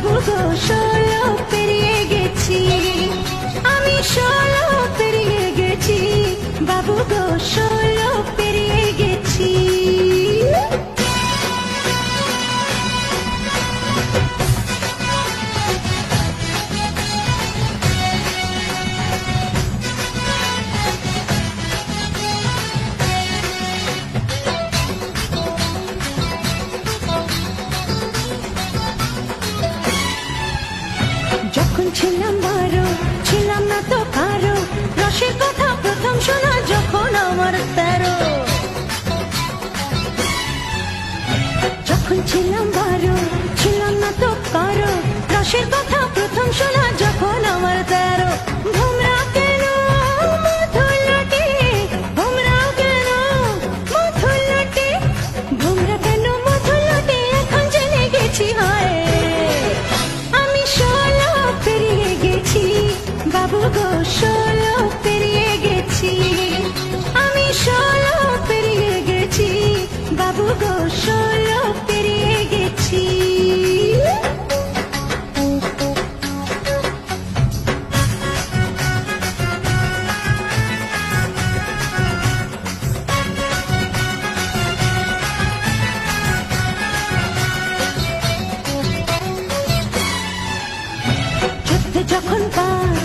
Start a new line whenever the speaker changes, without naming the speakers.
বাবু গো 16 পেরিয়ে গেছি, আমি 16 পেরিয়ে গেছি, বাবু গো 16 পেরিয়ে গেছি। যখন ছিলাম 12 ছিলাম না তো কারো, রসের কথা প্রথম শোনা যখন আমার 13। যখন ছিলাম 12 ছিলাম না তো কারো, রসের কথা প্রথম শোনা যখন আমার 13। ভোমরা কেন মধুর লটে, ভোমরা কেন মধুর লটে, ভোমরা কেন মধুর লটে, এখন জেনে গেছি হয় আমি 16 পেরিয়ে গেছি, বাবু গো 16 পেরিয়ে গেছি, আমি 16 পেরিয়ে গেছি, বাবু গো 16 পেরিয়ে গেছি। যুদ্ধ যখন পাই